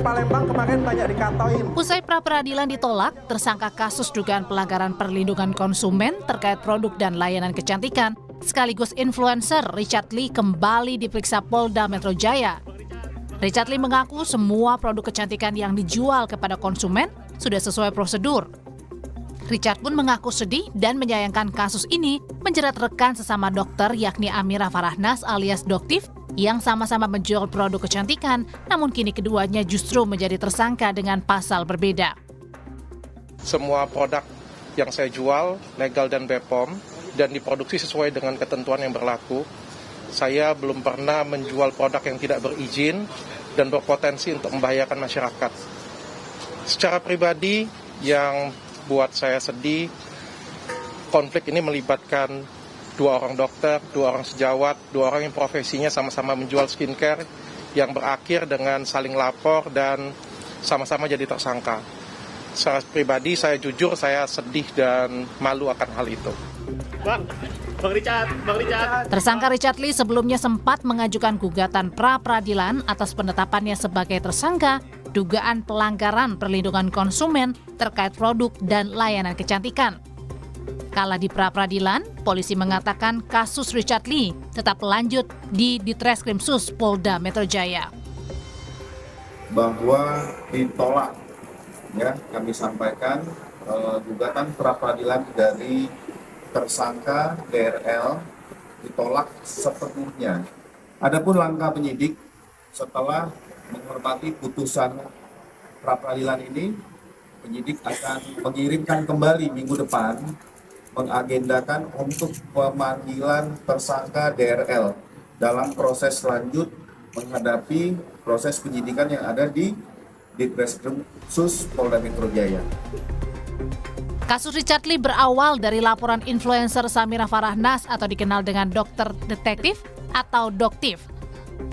Palembang kemarin banyak dikatoin. Usai pra-peradilan ditolak, tersangka kasus dugaan pelanggaran perlindungan konsumen terkait produk dan layanan kecantikan, sekaligus influencer Richard Lee kembali diperiksa Polda Metro Jaya. Richard Lee mengaku semua produk kecantikan yang dijual kepada konsumen sudah sesuai prosedur. Richard pun mengaku sedih dan menyayangkan kasus ini menjerat rekan sesama dokter yakni Amira Farahnas alias Doktif yang sama-sama menjual produk kecantikan, namun kini keduanya justru menjadi tersangka dengan pasal berbeda. Semua produk yang saya jual legal dan BPOM dan diproduksi sesuai dengan ketentuan yang berlaku. Saya belum pernah menjual produk yang tidak berizin dan berpotensi untuk membahayakan masyarakat. Secara pribadi yang buat saya sedih, konflik ini melibatkan 2 orang dokter, 2 orang sejawat, 2 orang yang profesinya sama-sama menjual skincare yang berakhir dengan saling lapor dan sama-sama jadi tersangka. Secara pribadi saya jujur saya sedih dan malu akan hal itu. Bang Richard. Tersangka Richard Lee sebelumnya sempat mengajukan gugatan pra-peradilan atas penetapannya sebagai tersangka dugaan pelanggaran perlindungan konsumen terkait produk dan layanan kecantikan. Kala di pra-peradilan, polisi mengatakan kasus Richard Lee tetap lanjut di Ditreskrimsus Polda Metro Jaya. Bahwa ditolak, ya kami sampaikan gugatan pra-peradilan dari tersangka DRL ditolak sepenuhnya. Adapun langkah penyidik setelah menghormati putusan pra-peradilan ini, penyidik akan mengirimkan kembali minggu depan mengagendakan untuk pemanggilan tersangka DRL dalam proses lanjut menghadapi proses penyidikan yang ada di Ditreskrimsus Polda Metro Jaya. Kasus Richard Lee berawal dari laporan influencer Samira Farahnas atau dikenal dengan dokter detektif atau Doktif.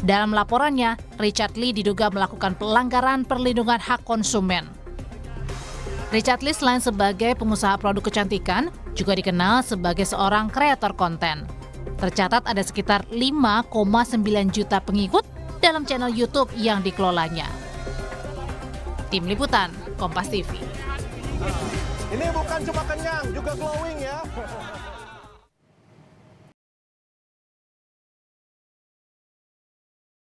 Dalam laporannya, Richard Lee diduga melakukan pelanggaran perlindungan hak konsumen. Richard Lee selain sebagai pengusaha produk kecantikan, juga dikenal sebagai seorang kreator konten. Tercatat ada sekitar 5,9 juta pengikut dalam channel YouTube yang dikelolanya. Tim Liputan, Kompas TV. Ini bukan cuma kenyang, juga glowing ya.